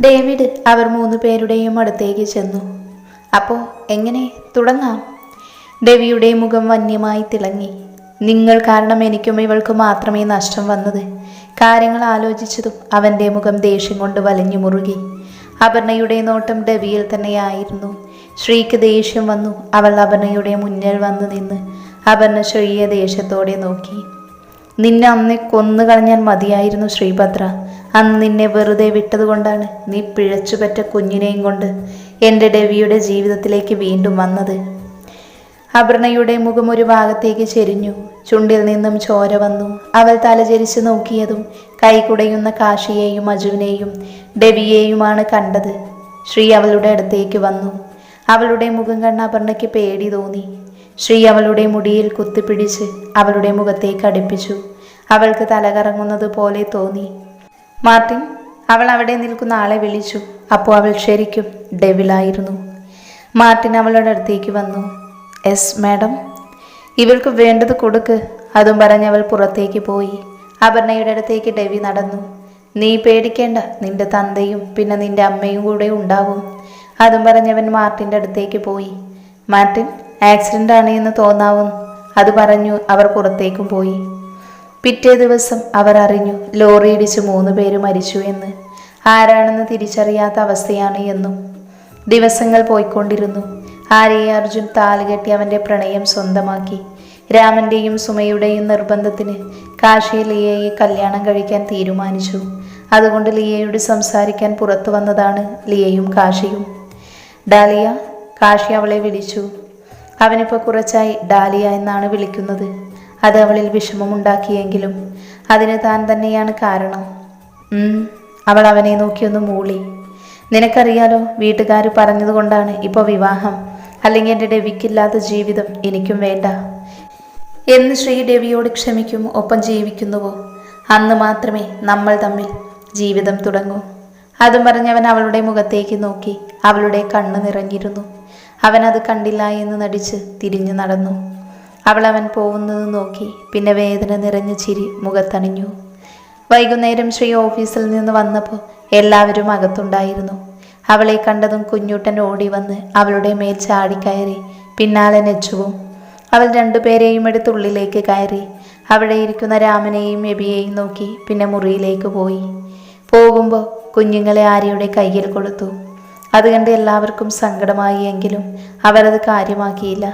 David അവർ 3 പേരുടെയും അടുത്തേക്ക് ചെന്നു. അപ്പോൾ എങ്ങനെ തുടങ്ങാം? ഡെവിയുടെ മുഖം വന്യമായി തിളങ്ങി. നിങ്ങൾ കാരണം എനിക്കും ഇവൾക്ക് മാത്രമേ നഷ്ടം വന്നത്. കാര്യങ്ങൾ ആലോചിച്ചതും അവൻ്റെ മുഖം ദേഷ്യം കൊണ്ട് വലിഞ്ഞു മുറുകി. അപർണയുടെ നോട്ടം ഡെവിയിൽ തന്നെയായിരുന്നു. ശ്രീക്ക് ദേഷ്യം വന്നു. അവൾ അപർണയുടെ മുന്നിൽ വന്നു നിന്ന് അപർണ ശ്രീയെ ദേഷ്യത്തോടെ നോക്കി. നിന്നെ അന്ന് കൊന്നു കളഞ്ഞാൽ മതിയായിരുന്നു ശ്രീഭദ്ര. അന്ന് നിന്നെ വെറുതെ വിട്ടതുകൊണ്ടാണ് നീ പിഴച്ചുപറ്റ കുഞ്ഞിനെയും കൊണ്ട് എൻ്റെ ഡെവിയുടെ ജീവിതത്തിലേക്ക് വീണ്ടും വന്നത്. അപർണയുടെ മുഖം ഒരു ഭാഗത്തേക്ക് ചെരിഞ്ഞു. ചുണ്ടിൽ നിന്നും ചോര വന്നു. അവൾ തലചരിച്ച് നോക്കിയതും കൈകുടയുന്ന കാശിയെയും അജുവിനെയും ഡെവിയെയുമാണ് കണ്ടത്. ശ്രീ അവളുടെ അടുത്തേക്ക് വന്നു. അവളുടെ മുഖം കണ്ട അപർണയ്ക്ക് പേടി തോന്നി. ശ്രീ അവളുടെ മുടിയിൽ കുത്തിപ്പിടിച്ച് അവളുടെ മുഖത്തേക്ക് അടുപ്പിച്ചു. അവൾക്ക് തലകറങ്ങുന്നത് പോലെ തോന്നി. മാർട്ടിൻ, അവൾ അവിടെ നിൽക്കുന്ന ആളെ വിളിച്ചു. അപ്പോൾ അവൾ ശരിക്കും ഡെവിലായിരുന്നു. മാർട്ടിൻ അവളുടെ അടുത്തേക്ക് വന്നു. എസ് മാഡം, ഇവൾക്ക് വേണ്ടത് കൊടുക്ക്. അതും പറഞ്ഞവൾ പുറത്തേക്ക് പോയി. അപർണയുടെ അടുത്തേക്ക് ഡെവി നടന്നു. നീ പേടിക്കേണ്ട, നിന്റെ തന്തയും പിന്നെ നിന്റെ അമ്മയും കൂടെ ഉണ്ടാവും. അതും പറഞ്ഞവൻ മാർട്ടിൻ്റെ അടുത്തേക്ക് പോയി. മാർട്ടിൻ, ആക്സിഡൻ്റ് ആണ് എന്ന് തോന്നാവും. അത് പറഞ്ഞു അവർ പുറത്തേക്കും പോയി. പിറ്റേ ദിവസം അവർ അറിഞ്ഞു ലോറി ഇടിച്ച് 3 പേര് മരിച്ചു എന്ന്. ആരാണെന്ന് തിരിച്ചറിയാത്ത അവസ്ഥയാണ് എന്നും. ദിവസങ്ങൾ പോയിക്കൊണ്ടിരുന്നു. ആര്യയെ അർജുൻ താലുകെട്ടി അവൻ്റെ പ്രണയം സ്വന്തമാക്കി. രാമൻ്റെയും സുമയുടെയും നിർബന്ധത്തിന് കാശി ലിയയെ കല്യാണം കഴിക്കാൻ തീരുമാനിച്ചു. അതുകൊണ്ട് ലിയയോട് സംസാരിക്കാൻ പുറത്തു വന്നതാണ് ലിയയും കാശിയും. ഡാലിയ, കാശി അവളെ വിളിച്ചു. അവനിപ്പോൾ കുറച്ചായി ഡാലിയ എന്നാണ് വിളിക്കുന്നത്. അത് അവളിൽ വിഷമമുണ്ടാക്കിയെങ്കിലും അതിന് താൻ തന്നെയാണ് കാരണം. അവൾ അവനെ നോക്കിയൊന്ന് മൂളി. നിനക്കറിയാലോ, വീട്ടുകാർ പറഞ്ഞതുകൊണ്ടാണ് ഇപ്പോൾ വിവാഹം. അല്ലെങ്കിൽ എൻ്റെ ഡെവിക്കില്ലാത്ത ജീവിതം എനിക്കും വേണ്ട. എന്ന് ശ്രീ ഡെവിയോട് ക്ഷമിക്കും ഒപ്പം ജീവിക്കുന്നുവോ അന്ന് മാത്രമേ നമ്മൾ തമ്മിൽ ജീവിതം തുടങ്ങൂ. അതും പറഞ്ഞവൻ അവളുടെ മുഖത്തേക്ക് നോക്കി. അവളുടെ കണ്ണ് നിറഞ്ഞിരുന്നു. അവൻ അത് കണ്ടില്ല എന്ന് നടിച്ച് തിരിഞ്ഞു നടന്നു. അവൻ പോകുന്നത് നോക്കി. പിന്നെ വേദന നിറഞ്ഞ ചിരി മുഖത്തണിഞ്ഞു. വൈകുന്നേരം ശ്രീ ഓഫീസിൽ നിന്ന് വന്നപ്പോൾ എല്ലാവരും അകത്തുണ്ടായിരുന്നു. അവളെ കണ്ടതും കുഞ്ഞൂട്ടൻ ഓടി വന്ന് അവളുടെ മേൽ ചാടിക്കയറി. പിന്നാലെ നെച്ചുവും. അവൾ 2 പേരെയും എടുത്ത് ഉള്ളിലേക്ക് കയറി. അവിടെ ഇരിക്കുന്ന രാമനെയും എബിയെയും നോക്കി പിന്നെ മുറിയിലേക്ക് പോയി. പോകുമ്പോൾ കുഞ്ഞുങ്ങളെ ആര്യയുടെ കയ്യിൽ കൊടുത്തു. അത് കണ്ട് എല്ലാവർക്കും സങ്കടമായി. എങ്കിലും അവരത് കാര്യമാക്കിയില്ല.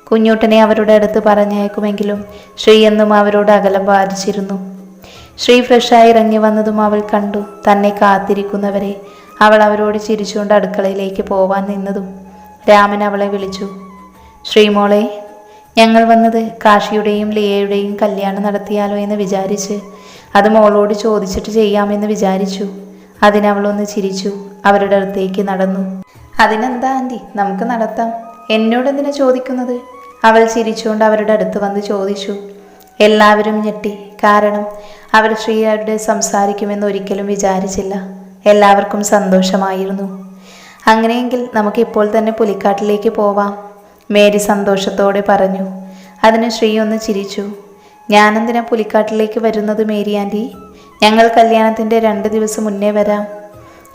കുഞ്ഞൂട്ടനെ അവരുടെ അടുത്ത് പറഞ്ഞയക്കുമെങ്കിലും ശ്രീ എന്നും അവരോട് അകലം പാലിച്ചിരുന്നു. ശ്രീ ഫ്രഷായി ഇറങ്ങി വന്നതും അവൾ കണ്ടു തന്നെ കാത്തിരിക്കുന്നവരെ. അവൾ അവരോട് ചിരിച്ചുകൊണ്ട് അടുക്കളയിലേക്ക് പോവാൻ നിന്നതും രാമൻ അവളെ വിളിച്ചു. ശ്രീമോളെ, ഞങ്ങൾ വന്നത് കാശിയുടെയും ലിയയുടെയും കല്യാണം നടത്തിയാലോ എന്ന് വിചാരിച്ച്. അത് മോളോട് ചോദിച്ചിട്ട് ചെയ്യാമെന്ന് വിചാരിച്ചു. അതിനവളൊന്ന് ചിരിച്ചു. അവരുടെ അടുത്തേക്ക് നടന്നു. അതിനെന്താ ആൻറ്റി, നമുക്ക് നടത്താം. എന്നോടെന്തിനാ ചോദിക്കുന്നത്? അവൾ ചിരിച്ചുകൊണ്ട് അവരുടെ അടുത്ത് വന്ന് ചോദിച്ചു. എല്ലാവരും ഞെട്ടി. കാരണം അവർ ശ്രീയോട് സംസാരിക്കുമെന്ന് ഒരിക്കലും വിചാരിച്ചില്ല. എല്ലാവർക്കും സന്തോഷമായിരുന്നു. അങ്ങനെയെങ്കിൽ നമുക്കിപ്പോൾ തന്നെ പുലിക്കാട്ടിലേക്ക് പോവാം, മേരി സന്തോഷത്തോടെ പറഞ്ഞു. അതിന് ശ്രീ ഒന്ന് ചിരിച്ചു. ഞാനെന്തിനാ പുലിക്കാട്ടിലേക്ക് വരുന്നത് മേരി ആൻറ്റി? ഞങ്ങൾ കല്യാണത്തിൻ്റെ 2 ദിവസം മുന്നേ വരാം.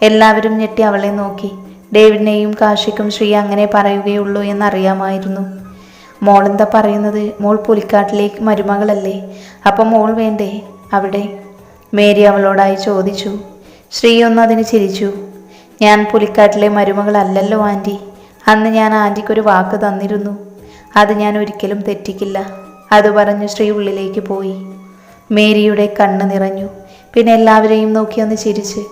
എല്ലാവരും ഞെട്ടി അവളെ നോക്കി. ഡേവിഡിനെയും കാശിക്കും ശ്രീ അങ്ങനെ പറയുകയുള്ളൂ എന്നറിയാമായിരുന്നു. മോളെന്താ പറയുന്നത്? മോൾ പുലിക്കാട്ടിലേക്ക് മരുമകളല്ലേ? അപ്പം മോൾ വേണ്ടേ അവിടെ? മേരി അവളോടായി ചോദിച്ചു. ശ്രീ ഒന്ന് അതിന് ചിരിച്ചു. ഞാൻ പുലിക്കാട്ടിലെ മരുമകളല്ലല്ലോ ആൻറ്റി. അന്ന് ഞാൻ ആൻറ്റിക്കൊരു വാക്ക് തന്നിരുന്നു. അത് ഞാൻ ഒരിക്കലും തെറ്റിക്കില്ല. അത് പറഞ്ഞ് ശ്രീ ഉള്ളിലേക്ക് പോയി. മേരിയുടെ കണ്ണ് നിറഞ്ഞു. പിന്നെ എല്ലാവരെയും നോക്കി ഒന്ന് ചിരിച്ച്.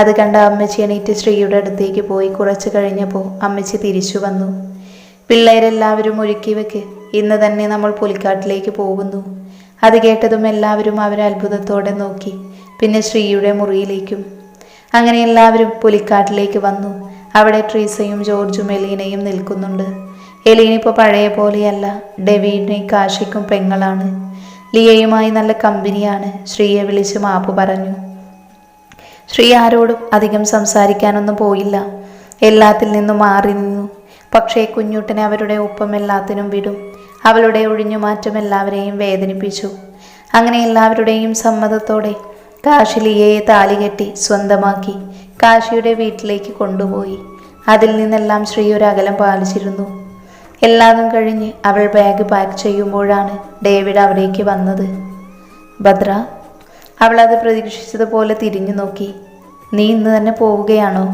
അത് കണ്ട അമ്മച്ചി എണീറ്റ് ശ്രീയുടെ അടുത്തേക്ക് പോയി. കുറച്ച് കഴിഞ്ഞപ്പോൾ അമ്മച്ചി തിരിച്ചു വന്നു. പിള്ളേരെല്ലാവരും ഒരുക്കി വെക്ക്, ഇന്ന് തന്നെ നമ്മൾ പുലിക്കാട്ടിലേക്ക് പോകുന്നു. അത് കേട്ടതും എല്ലാവരും അവരെ അത്ഭുതത്തോടെ നോക്കി. പിന്നെ ശ്രീയുടെ മുറിയിലേക്കും. അങ്ങനെ എല്ലാവരും പുലിക്കാട്ടിലേക്ക് വന്നു. അവിടെ ട്രീസയും ജോർജും എലീനയും നിൽക്കുന്നുണ്ട്. എലീന ഇപ്പോൾ പഴയ പോലെയല്ല. ഡേവിഡിനെയും കാശിക്കും പെങ്ങളാണ്. ലിയയുമായി നല്ല കമ്പനിയാണ്. ശ്രീയെ വിളിച്ച് മാപ്പ് പറഞ്ഞു. ശ്രീ ആരോടും അധികം സംസാരിക്കാനൊന്നും പോയില്ല. എല്ലാത്തിൽ നിന്നും മാറി നിന്നു. പക്ഷേ കുഞ്ഞൂട്ടനെ അവരുടെ ഒപ്പം എല്ലാത്തിനും വിടും. അവളുടെ ഒഴിഞ്ഞുമാറ്റം എല്ലാവരെയും വേദനിപ്പിച്ചു. അങ്ങനെ എല്ലാവരുടെയും സമ്മതത്തോടെ കാശി ലിയയെ താലികെട്ടി സ്വന്തമാക്കി. കാശിയുടെ വീട്ടിലേക്ക് കൊണ്ടുപോയി. അതിൽ നിന്നെല്ലാം ശ്രീ ഒരു അകലം പാലിച്ചിരുന്നു. എല്ലാതും കഴിഞ്ഞ് അവൾ ബാഗ് പാക്ക് ചെയ്യുമ്പോഴാണ് ഡേവിഡ് അവിടേക്ക് വന്നത്. ഭദ്ര, അവൾ അത് പ്രതീക്ഷിച്ചതുപോലെ തിരിഞ്ഞു നോക്കി. നീ ഇന്ന് തന്നെ പോവുകയാണോ?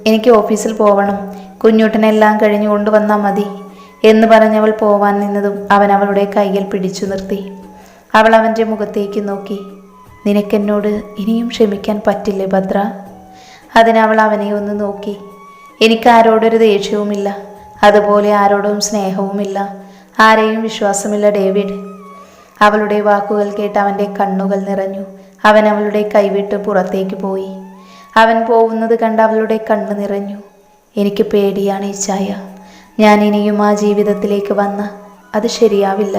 എനിക്ക് ഓഫീസിൽ പോവണം. കുഞ്ഞൂട്ടനെല്ലാം കഴിഞ്ഞു കൊണ്ടുവന്നാൽ മതി എന്ന് പറഞ്ഞവൾ പോവാൻ നിന്നതും അവൻ അവളുടെ കയ്യിൽ പിടിച്ചു നിർത്തി. അവൾ അവൻ്റെ മുഖത്തേക്ക് നോക്കി. നിനക്കെന്നോട് ഇനിയും ക്ഷമിക്കാൻ പറ്റില്ലേ ഭദ്ര? അതിനവൾ അവനെ ഒന്ന് നോക്കി. എനിക്കാരോടൊരു ദേഷ്യവുമില്ല, അതുപോലെ ആരോടും സ്നേഹവുമില്ല, ആരെയും വിശ്വാസമില്ല ഡേവിഡ്. അവളുടെ വാക്കുകൾ കേട്ട് അവൻ്റെ കണ്ണുകൾ നിറഞ്ഞു. അവൻ അവളുടെ കൈവിട്ട് പുറത്തേക്ക് പോയി. അവൻ പോകുന്നത് കണ്ട് അവളുടെ കണ്ണ് നിറഞ്ഞു. എനിക്ക് പേടിയാണ് ഇച്ചായ. ഞാൻ ഇനിയും ആ ജീവിതത്തിലേക്ക് വന്ന അത് ശരിയാവില്ല.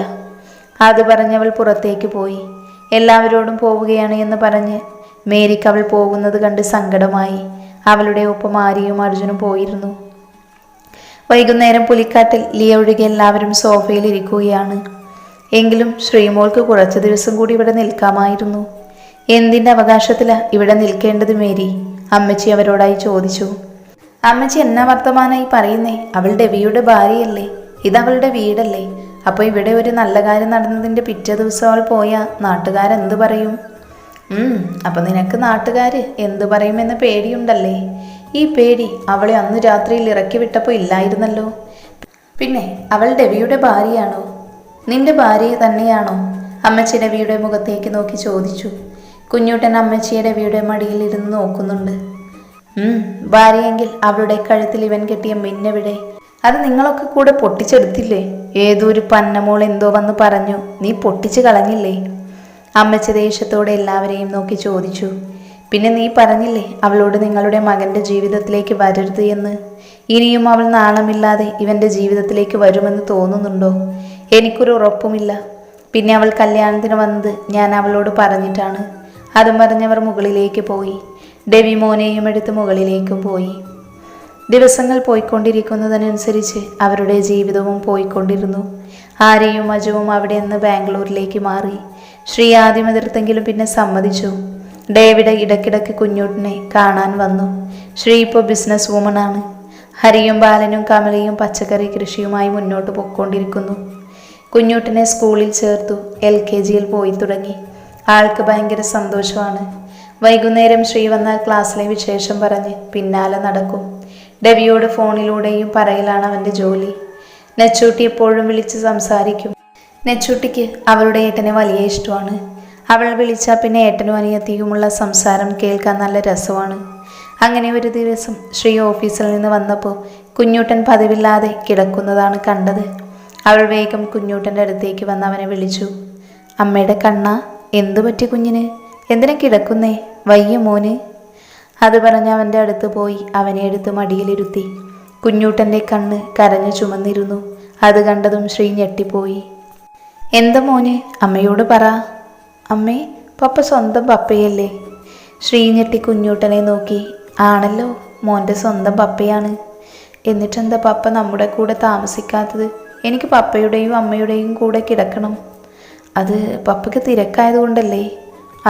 അത് പറഞ്ഞവൾ പുറത്തേക്ക് പോയി. എല്ലാവരോടും പോവുകയാണ് എന്ന് പറഞ്ഞ് മേരിക്ക് അവൾ പോകുന്നത് കണ്ട് സങ്കടമായി. അവളുടെ ഒപ്പം ആര്യയും അർജുനും പോയിരുന്നു. വൈകുന്നേരം പുലിക്കാട്ടിൽ ലിയ ഒഴികെ എല്ലാവരും സോഫയിൽ ഇരിക്കുകയാണ്. എങ്കിലും ശ്രീമോൾക്ക് കുറച്ച് ദിവസം കൂടി ഇവിടെ നിൽക്കാമായിരുന്നു. എന്തിൻ്റെ അവകാശത്തിലാണ് ഇവിടെ നിൽക്കേണ്ടത് മേരി? അമ്മച്ചി അവരോടായി ചോദിച്ചു. അമ്മച്ചി എന്നാ വർത്തമാനായി പറയുന്നേ? അവൾ ഡെവിയുടെ ഭാര്യയല്ലേ? ഇതവളുടെ വീടല്ലേ? അപ്പോൾ ഇവിടെ ഒരു നല്ല കാര്യം നടന്നതിൻ്റെ പിറ്റേ ദിവസം അവൾ പോയാൽ നാട്ടുകാരെന്ത് പറയും? അപ്പം നിനക്ക് നാട്ടുകാർ എന്തു പറയുമെന്ന് പേടിയുണ്ടല്ലേ? ഈ പേടി അവളെ അന്ന് രാത്രിയിൽ ഇറക്കി വിട്ടപ്പോൾ ഇല്ലായിരുന്നല്ലോ. പിന്നെ അവൾ ഡെവിയുടെ ഭാര്യയാണോ? നിന്റെ ഭാര്യ തന്നെയാണോ? അമ്മച്ചി ഡെവിയുടെ മുഖത്തേക്ക് നോക്കി ചോദിച്ചു. കുഞ്ഞൂട്ടൻ അമ്മച്ചിയെ ഡെവിയുടെ മടിയിൽ ഇരുന്ന് നോക്കുന്നുണ്ട്. ഭാര്യയെങ്കിൽ അവളുടെ കഴുത്തിൽ ഇവൻ കെട്ടിയ മിന്നെവിടെ? അത് നിങ്ങളൊക്കെ കൂടെ പൊട്ടിച്ചെടുത്തില്ലേ? ഏതോ ഒരു പന്നമോൾ എന്തോ വന്ന് പറഞ്ഞു, നീ പൊട്ടിച്ചു കളഞ്ഞില്ലേ? അമ്മച്ചി ദേഷ്യത്തോടെ എല്ലാവരെയും നോക്കി ചോദിച്ചു. പിന്നെ നീ പറഞ്ഞില്ലേ അവളോട് നിങ്ങളുടെ മകൻ്റെ ജീവിതത്തിലേക്ക് വരരുത് എന്ന്? ഇനിയും അവൾ നാണമില്ലാതെ ഇവൻ്റെ ജീവിതത്തിലേക്ക് വരുമെന്ന് തോന്നുന്നുണ്ടോ? എനിക്കൊരു ഉറപ്പുമില്ല. പിന്നെ അവൾ കല്യാണത്തിന് വന്നത് ഞാൻ അവളോട് പറഞ്ഞിട്ടാണ്. അതും പറഞ്ഞവർ മുകളിലേക്ക് പോയി. ഡെവി മോനെയും എടുത്ത് മുകളിലേക്കും പോയി. ദിവസങ്ങൾ പോയിക്കൊണ്ടിരിക്കുന്നതിനനുസരിച്ച് അവരുടെ ജീവിതവും പോയിക്കൊണ്ടിരുന്നു. ആര്യയും അജുവും അവിടെ നിന്ന് ബാംഗ്ലൂരിലേക്ക് മാറി. ശ്രീ ആദ്യം എതിർത്തെങ്കിലും പിന്നെ സമ്മതിച്ചു. ഡേവിഡ് ഇടയ്ക്കിടയ്ക്ക് കുഞ്ഞൂട്ടിനെ കാണാൻ വന്നു. ശ്രീ ഇപ്പോൾ ബിസിനസ് വുമണാണ്. ഹരിയും ബാലനും കമലയും പച്ചക്കറി കൃഷിയുമായി മുന്നോട്ട് പോയിക്കൊണ്ടിരിക്കുന്നു. കുഞ്ഞൂട്ടിനെ സ്കൂളിൽ ചേർത്തു. LKGയിൽ പോയി തുടങ്ങി. ആൾക്ക് ഭയങ്കര സന്തോഷമാണ്. വൈകുന്നേരം ശ്രീ വന്നാൽ ക്ലാസ്സിലെ വിശേഷം പറഞ്ഞ് പിന്നാലെ നടക്കും. ഡെവിയോട് ഫോണിലൂടെയും പറയലാണ് അവൻ്റെ ജോലി. നെച്ചൂട്ടി എപ്പോഴും വിളിച്ച് സംസാരിക്കും. നെച്ചൂട്ടിക്ക് അവളുടെ ഏട്ടനെ വലിയ ഇഷ്ടമാണ്. അവൾ വിളിച്ചാൽ പിന്നെ ഏട്ടനും അനിയത്തിയുമുള്ള സംസാരം കേൾക്കാൻ നല്ല രസമാണ്. അങ്ങനെ ഒരു ദിവസം ശ്രീ ഓഫീസിൽ നിന്ന് വന്നപ്പോൾ കുഞ്ഞൂട്ടൻ പതിവില്ലാതെ കിടക്കുന്നതാണ് കണ്ടത്. അവൾ വേഗം കുഞ്ഞൂട്ടൻ്റെ അടുത്തേക്ക് വന്ന് അവനെ വിളിച്ചു. അമ്മയുടെ കണ്ണ, എന്തു പറ്റി കുഞ്ഞിന്? എന്തിനാ കിടക്കുന്നേ? വയ്യ മോന്? അത് പറഞ്ഞ് അവൻ്റെ അടുത്ത് പോയി അവനെ എടുത്ത് മടിയിലിരുത്തി. കുഞ്ഞൂട്ടൻ്റെ കണ്ണ് കരഞ്ഞു ചുമന്നിരുന്നു. അത് കണ്ടതും ശ്രീ ഞെട്ടിപ്പോയി. എന്താ മോന്? അമ്മയോട് പറ. അമ്മേ, പപ്പ സ്വന്തം പപ്പയല്ലേ? ശ്രീ ഞെട്ടി കുഞ്ഞൂട്ടനെ നോക്കി. ആണല്ലോ, മോൻ്റെ സ്വന്തം പപ്പയാണ്. എന്നിട്ടെന്താ പപ്പ നമ്മുടെ കൂടെ താമസിക്കാത്തത്? എനിക്ക് പപ്പയുടെയും അമ്മയുടെയും കൂടെ കിടക്കണം. അത് പപ്പയ്ക്ക് തിരക്കായതുകൊണ്ടല്ലേ?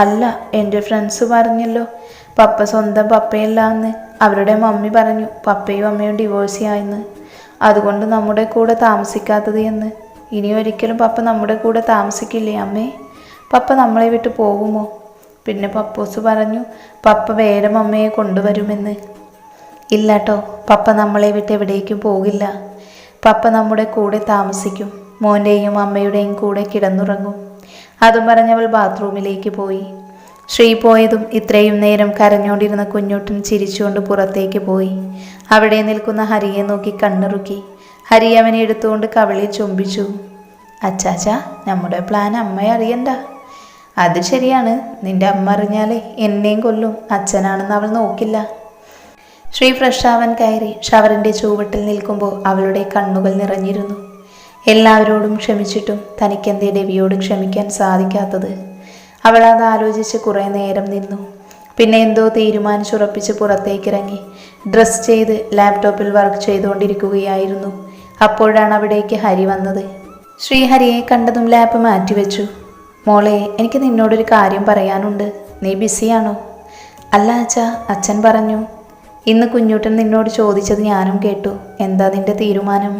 അല്ല, എൻ്റെ ഫ്രണ്ട്സ് പറഞ്ഞല്ലോ പപ്പ സ്വന്തം പപ്പയല്ല എന്ന്. അവരുടെ മമ്മി പറഞ്ഞു പപ്പയും അമ്മയും ഡിവോഴ്സ് ആയെന്ന്. അതുകൊണ്ട് നമ്മുടെ കൂടെ താമസിക്കാത്തത് എന്ന്. ഇനി ഒരിക്കലും പപ്പ നമ്മുടെ കൂടെ താമസിക്കില്ലേ അമ്മേ? പപ്പ നമ്മളെ വിട്ട് പോകുമോ? പിന്നെ പപ്പോസ് പറഞ്ഞു പപ്പ വേറെ അമ്മയെ കൊണ്ടുവരുമെന്ന്. ഇല്ലാട്ടോ, പപ്പ നമ്മളെ വിട്ട് എവിടേക്കും പോകില്ല. പപ്പ നമ്മുടെ കൂടെ താമസിക്കും. മോൻ്റെയും അമ്മയുടെയും കൂടെ കിടന്നുറങ്ങും. അതും പറഞ്ഞവൾ ബാത്റൂമിലേക്ക് പോയി. ശ്രീ പോയതും ഇത്രയും നേരം കരഞ്ഞോണ്ടിരുന്ന കുഞ്ഞൂട്ടൻ ചിരിച്ചുകൊണ്ട് പുറത്തേക്ക് പോയി. അവിടെ നിൽക്കുന്ന ഹരിയെ നോക്കി കണ്ണിറുക്കി. ഹരി അവനെ എടുത്തുകൊണ്ട് കവിളിൽ ചുംബിച്ചു. അച്ചാച്ചാ, നമ്മുടെ പ്ലാൻ അമ്മയെ അറിയണ്ട. അത് ശരിയാണ്. നിന്റെ അമ്മ അറിഞ്ഞാലേ എന്നെയും കൊല്ലും. അച്ഛനാണെന്ന് അവൾ നോക്കില്ല. ശ്രീ ഫ്രഷ് ആവാൻ കയറി ഷവറിൻ്റെ ചുവട്ടിൽ നിൽക്കുമ്പോൾ അവളുടെ കണ്ണുകൾ നിറഞ്ഞിരുന്നു. എല്ലാവരോടും ക്ഷമിച്ചിട്ടും തനിക്കെന്തേ ഡെവിയോട് ക്ഷമിക്കാൻ സാധിക്കാത്തത്? അവൾ അത് ആലോചിച്ച് കുറേ നേരം നിന്നു. പിന്നെ എന്തോ തീരുമാനിച്ചുറപ്പിച്ച് പുറത്തേക്കിറങ്ങി ഡ്രസ് ചെയ്ത് ലാപ്ടോപ്പിൽ വർക്ക് ചെയ്തുകൊണ്ടിരിക്കുകയായിരുന്നു. അപ്പോഴാണ് അവിടേക്ക് ഹരി വന്നത്. ശ്രീഹരിയെ കണ്ടതും ലാപ്പ് മാറ്റിവെച്ചു. മോളെ, എനിക്ക് നിന്നോടൊരു കാര്യം പറയാനുണ്ട്. നീ ബിസിയാണോ? അല്ല അച്ഛാ, അച്ഛൻ പറഞ്ഞു. ഇന്ന് കുഞ്ഞൂട്ടൻ നിന്നോട് ചോദിച്ചത് ഞാനും കേട്ടു. എന്താ നിന്റെ തീരുമാനം?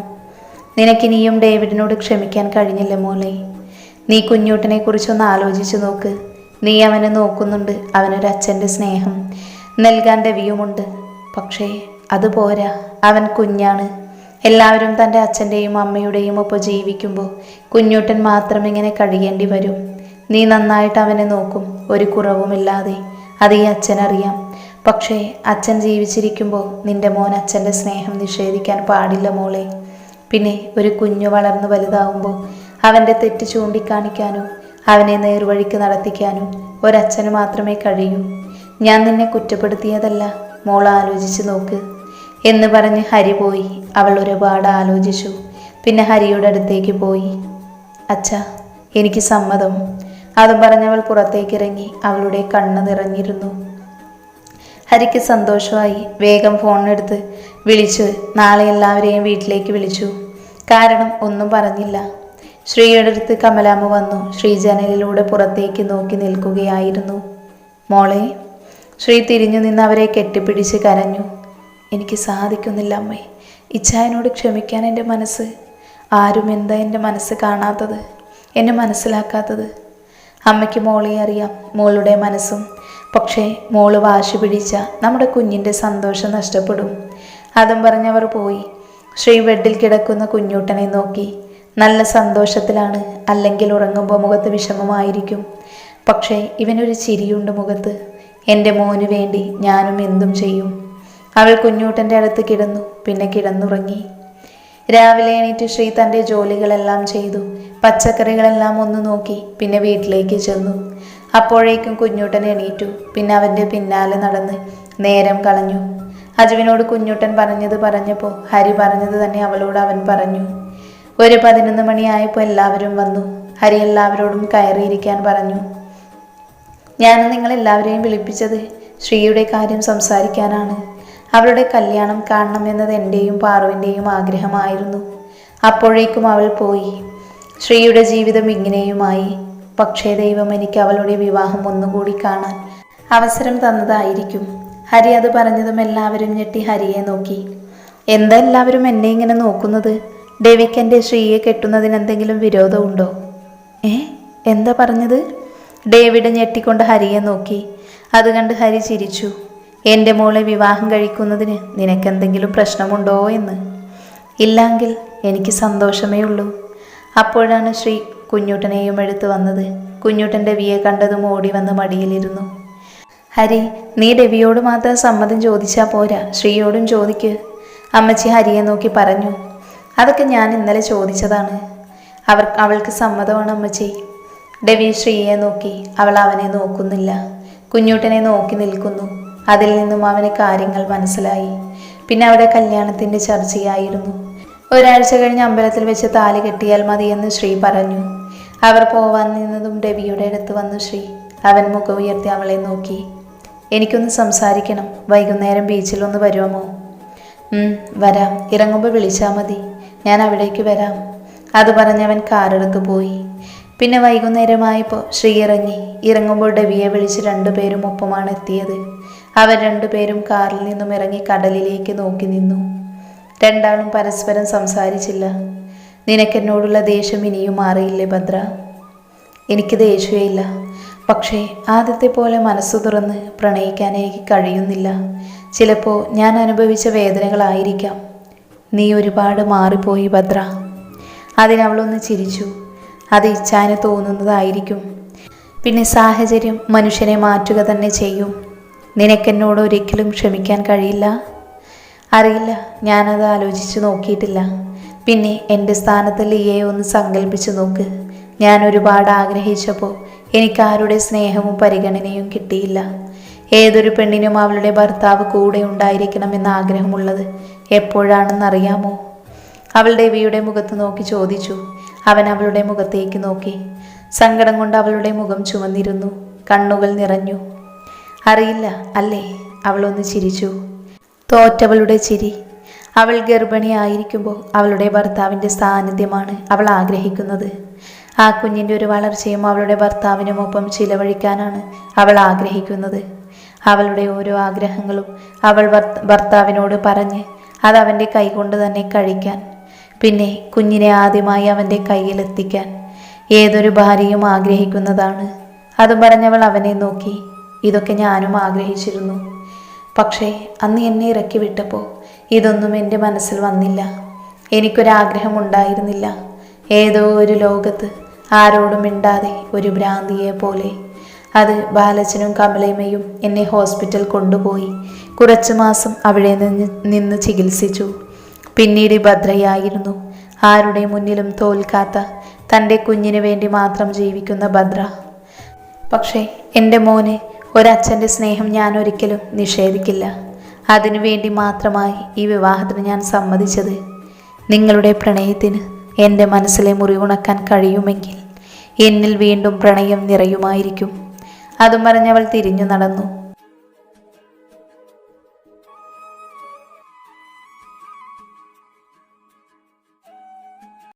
നിനക്കിനിയും ഡേവിഡിനോട് ക്ഷമിക്കാൻ കഴിഞ്ഞില്ല മോളെ. നീ കുഞ്ഞൂട്ടനെ കുറിച്ചൊന്ന് ആലോചിച്ചു നോക്ക്. നീ അവനെ നോക്കുന്നുണ്ട്, അവനൊരു അച്ഛൻ്റെ സ്നേഹം നൽകാൻ രവിയുമുണ്ട്. പക്ഷേ അതുപോരാ, അവൻ കുഞ്ഞാണ്. എല്ലാവരും തൻ്റെ അച്ഛൻ്റെയും അമ്മയുടെയും ഒപ്പം ജീവിക്കുമ്പോൾ കുഞ്ഞൂട്ടൻ മാത്രം ഇങ്ങനെ കഴിയേണ്ടി വരും. നീ നന്നായിട്ട് അവനെ നോക്കും, ഒരു കുറവുമില്ലാതെ. അത് ഈ അച്ഛനറിയാം. പക്ഷേ അച്ഛൻ ജീവിച്ചിരിക്കുമ്പോൾ നിന്റെ മോൻ അച്ഛൻ്റെ സ്നേഹം നിഷേധിക്കാൻ പാടില്ല മോളെ. പിന്നെ ഒരു കുഞ്ഞു വളർന്നു വലുതാവുമ്പോൾ അവൻ്റെ തെറ്റ് ചൂണ്ടിക്കാണിക്കാനും അവനെ നേർവഴിക്ക് നടത്തിക്കാനും ഒരച്ഛന് മാത്രമേ കഴിയൂ. ഞാൻ നിന്നെ കുറ്റപ്പെടുത്തിയതല്ല, മോൾ ആലോചിച്ച് നോക്ക് എന്ന് പറഞ്ഞ് ഹരി പോയി. അവൾ ഒരുപാട് ആലോചിച്ചു. പിന്നെ ഹരിയുടെ അടുത്തേക്ക് പോയി. അച്ഛാ, എനിക്ക് സമ്മതം. അതും പറഞ്ഞവൾ പുറത്തേക്കിറങ്ങി. അവളുടെ കണ്ണ് നിറഞ്ഞിരുന്നു. ഹരിക്ക് സന്തോഷമായി. വേഗം ഫോണെടുത്ത് വിളിച്ച് നാളെ എല്ലാവരെയും വീട്ടിലേക്ക് വിളിച്ചു. കാരണം ഒന്നും പറഞ്ഞില്ല. ശ്രീയുടെ അടുത്ത് കമലാമ്മ വന്നു. ശ്രീ ജനലിലൂടെ പുറത്തേക്ക് നോക്കി നിൽക്കുകയായിരുന്നു. മോളെ. ശ്രീ തിരിഞ്ഞു നിന്ന് അവരെ കെട്ടിപ്പിടിച്ച് കരഞ്ഞു. എനിക്ക് സാധിക്കുന്നില്ല അമ്മേ. ഇച്ഛായനോട് ക്ഷമിക്കാൻ എൻ്റെ മനസ്സ്. ആരും എന്താ എൻ്റെ മനസ്സ് കാണാത്തത്, എന്നെ മനസ്സിലാക്കാത്തത്? അമ്മയ്ക്ക് മോളെ അറിയാം, മോളുടെ മനസ്സും. പക്ഷേ മോള് വാശി പിടിച്ച നമ്മുടെ കുഞ്ഞിൻ്റെ സന്തോഷം നഷ്ടപ്പെടും. അതും പറഞ്ഞവർ പോയി. ശ്രീ ബെഡിൽ കിടക്കുന്ന കുഞ്ഞൂട്ടനെ നോക്കി. നല്ല സന്തോഷത്തിലാണ്, അല്ലെങ്കിൽ ഉറങ്ങുമ്പോൾ മുഖത്ത് വിഷമമായിരിക്കും. പക്ഷേ ഇവനൊരു ചിരിയുണ്ട് മുഖത്ത്. എൻ്റെ മോന് വേണ്ടി ഞാനും എന്തും ചെയ്യും. അവൾ കുഞ്ഞൂട്ടൻ്റെ അടുത്ത് കിടന്നു. പിന്നെ കിടന്നുറങ്ങി. രാവിലെ എണീറ്റ് ശ്രീ തൻ്റെ ജോലികളെല്ലാം ചെയ്തു. പച്ചക്കറികളെല്ലാം ഒന്ന് നോക്കി. പിന്നെ വീട്ടിലേക്ക് ചെന്നു. അപ്പോഴേക്കും കുഞ്ഞൂട്ടൻ എണീറ്റു. പിന്നെ അവൻ്റെ പിന്നാലെ നടന്ന് നേരം കളഞ്ഞു. അജുവിനോട് കുഞ്ഞൂട്ടൻ പറഞ്ഞപ്പോൾ ഹരി പറഞ്ഞത് തന്നെ അവളോട് അവൻ പറഞ്ഞു. ഒരു 11 മണിയായപ്പോൾ എല്ലാവരും വന്നു. ഹരി എല്ലാവരോടും കയറിയിരിക്കാൻ പറഞ്ഞു. ഞാൻ നിങ്ങളെല്ലാവരെയും വിളിപ്പിച്ചത് ശ്രീയുടെ കാര്യം സംസാരിക്കാനാണ്. അവളുടെ കല്യാണം കാണണം എന്നത് എൻ്റെയും പാറുവിൻ്റെയും ആഗ്രഹമായിരുന്നു. അപ്പോഴേക്കും അവൾ പോയി. ശ്രീയുടെ ജീവിതം ഇങ്ങനെയുമായി. പക്ഷേ ദൈവം എനിക്ക് അവളുടെ വിവാഹം ഒന്നുകൂടി കാണാൻ അവസരം തന്നതായിരിക്കും. ഹരി അത് പറഞ്ഞതും എല്ലാവരും ഞെട്ടി ഹരിയെ നോക്കി. എന്താ എല്ലാവരും എന്നെ ഇങ്ങനെ നോക്കുന്നത്? ഡേവിക്ക് എൻ്റെ ശ്രീയെ കെട്ടുന്നതിന് എന്തെങ്കിലും വിരോധമുണ്ടോ? എന്താ പറഞ്ഞത്? ഡേവിഡ് ഞെട്ടിക്കൊണ്ട് ഹരിയെ നോക്കി. അത് കണ്ട് ഹരി ചിരിച്ചു. എൻ്റെ മോളെ വിവാഹം കഴിക്കുന്നതിന് നിനക്കെന്തെങ്കിലും പ്രശ്നമുണ്ടോ എന്ന്. ഇല്ലെങ്കിൽ എനിക്ക് സന്തോഷമേ ഉള്ളൂ. അപ്പോഴാണ് ശ്രീ കുഞ്ഞൂട്ടനെയും എടുത്തു വന്നത്. കുഞ്ഞൂട്ടൻ രവിയെ കണ്ടതും ഓടി വന്ന് മടിയിലിരുന്നു. ഹരി, നീ രവിയോട് മാത്രം സമ്മതം ചോദിച്ചാൽ പോരാ, ശ്രീയോടും ചോദിക്ക്. അമ്മച്ചി ഹരിയെ നോക്കി പറഞ്ഞു. അതൊക്കെ ഞാൻ ഇന്നലെ ചോദിച്ചതാണ്. അവൾക്ക് സമ്മതമാണ് അമ്മച്ചി. രവി ശ്രീയെ നോക്കി. അവൾ അവനെ നോക്കുന്നില്ല, കുഞ്ഞൂട്ടനെ നോക്കി നിൽക്കുന്നു. അതിൽ നിന്നും അവന് കാര്യങ്ങൾ മനസ്സിലായി. പിന്നെ അവിടെ കല്യാണത്തിൻ്റെ ചർച്ചയായിരുന്നു. ഒരാഴ്ച കഴിഞ്ഞ് അമ്പലത്തിൽ വെച്ച് താലി കെട്ടിയാൽ മതിയെന്ന് ശ്രീ പറഞ്ഞു. അവർ പോവാൻ നിന്നതും രവിയുടെ അടുത്ത് വന്നു ശ്രീ. അവൻ മുഖം ഉയർത്തി അവളെ നോക്കി. എനിക്കൊന്ന് സംസാരിക്കണം. വൈകുന്നേരം ബീച്ചിലൊന്ന് വരുമോ? വരാം. ഇറങ്ങുമ്പോൾ വിളിച്ചാൽ മതി. ഞാൻ അവിടേക്ക് വരാം. അത് പറഞ്ഞവൻ കാറെടുത്ത് പോയി. പിന്നെ വൈകുന്നേരമായപ്പോൾ ശ്രീ ഇറങ്ങുമ്പോൾ രവിയെ വിളിച്ച് 2 പേരും ഒപ്പമാണ് എത്തിയത്. അവർ 2 പേരും കാറിൽ നിന്നും ഇറങ്ങി കടലിലേക്ക് നോക്കി നിന്നു. രണ്ടാളും പരസ്പരം സംസാരിച്ചില്ല. നിനക്കെന്നോടുള്ള ദേഷ്യം ഇനിയും മാറിയില്ലേ ഭദ്ര? എനിക്ക് ദേഷ്യമില്ല. പക്ഷേ ആദ്യത്തെ പോലെ മനസ്സു തുറന്ന് പ്രണയിക്കാൻ എനിക്ക് കഴിയുന്നില്ല. ചിലപ്പോൾ ഞാൻ അനുഭവിച്ച വേദനകളായിരിക്കാം. നീ ഒരുപാട് മാറിപ്പോയി ഭദ്ര. അതിനവളൊന്ന് ചിരിച്ചു. അത് ഇച്ഛാന് തോന്നുന്നതായിരിക്കും. പിന്നെ സാഹചര്യം മനുഷ്യനെ മാറ്റുക തന്നെ ചെയ്യും. നിനക്കെന്നോട് ഒരിക്കലും ക്ഷമിക്കാൻ കഴിയില്ല. അറിയില്ല, ഞാനത് ആലോചിച്ച് നോക്കിയിട്ടില്ല. പിന്നെ എൻ്റെ സ്ഥാനത്ത് ലീയെ ഒന്ന് സങ്കല്പിച്ച് നോക്ക്. ഞാൻ ഒരുപാട് ആഗ്രഹിച്ചപ്പോൾ എനിക്ക് ആരുടെ സ്നേഹവും പരിഗണനയും കിട്ടിയില്ല. ഏതൊരു പെണ്ണിനും അവളുടെ ഭർത്താവ് കൂടെ ഉണ്ടായിരിക്കണമെന്ന ആഗ്രഹമുള്ളത് എപ്പോഴാണെന്നറിയാമോ? അവൾ രവിയുടെ മുഖത്ത് നോക്കി ചോദിച്ചു. അവൻ അവളുടെ മുഖത്തേക്ക് നോക്കി. സങ്കടം കൊണ്ട് അവളുടെ മുഖം ചുവന്നിരുന്നു. കണ്ണുകൾ നിറഞ്ഞു. അറിയില്ല അല്ലേ? അവളൊന്ന് ചിരിച്ചു. തോറ്റവളുടെ ചിരി. അവൾ ഗർഭിണിയായിരിക്കുമ്പോൾ അവളുടെ ഭർത്താവിൻ്റെ സാന്നിധ്യമാണ് അവൾ ആഗ്രഹിക്കുന്നത്. ആ കുഞ്ഞിൻ്റെ ഒരു വളർച്ചയും അവളുടെ ഭർത്താവിനുമൊപ്പം ചിലവഴിക്കാനാണ് അവൾ ആഗ്രഹിക്കുന്നത്. അവളുടെ ഓരോ ആഗ്രഹങ്ങളും അവൾ ഭർത്താവിനോട് പറഞ്ഞ് അതവൻ്റെ കൈകൊണ്ട് തന്നെ കഴിക്കാൻ, പിന്നെ കുഞ്ഞിനെ ആദ്യമായി അവൻ്റെ കയ്യിലെത്തിക്കാൻ ഏതൊരു ഭാര്യയും ആഗ്രഹിക്കുന്നതാണ്. അതും പറഞ്ഞവൾ അവനെ നോക്കി. ഇതൊക്കെ ഞാനും ആഗ്രഹിച്ചിരുന്നു. പക്ഷേ അന്ന് എന്നെ ഇറക്കി വിട്ടപ്പോൾ ഇതൊന്നും എൻ്റെ മനസ്സിൽ വന്നില്ല. എനിക്കൊരാഗ്രഹമുണ്ടായിരുന്നില്ല. ഏതോ ഒരു ലോകത്ത് ആരോടും മിണ്ടാതെ ഒരു ഭ്രാന്തിയെ പോലെ. അത് ബാലച്ചനും കമലമ്മയും എന്നെ ഹോസ്പിറ്റൽ കൊണ്ടുപോയി കുറച്ച് മാസം അവിടെ നിന്ന് ചികിത്സിച്ചു. പിന്നീട് ഭദ്രയായിരുന്നു. ആരുടെ മുന്നിലും തോൽക്കാത്ത, തൻ്റെ കുഞ്ഞിന് വേണ്ടി മാത്രം ജീവിക്കുന്ന ഭദ്ര. പക്ഷേ എൻ്റെ മോന് ഒരച്ഛൻ്റെ സ്നേഹം ഞാൻ ഒരിക്കലും നിഷേധിക്കില്ല. അതിനു വേണ്ടി മാത്രമായി ഈ വിവാഹത്തിന് ഞാൻ സമ്മതിച്ചത്. നിങ്ങളുടെ പ്രണയത്തിന് എൻ്റെ മനസ്സിലെ മുറിവുണക്കാൻ കഴിയുമെങ്കിൽ എന്നിൽ വീണ്ടും പ്രണയം നിറയുമായിരിക്കും. അതും പറഞ്ഞവൾ തിരിഞ്ഞു നടന്നു.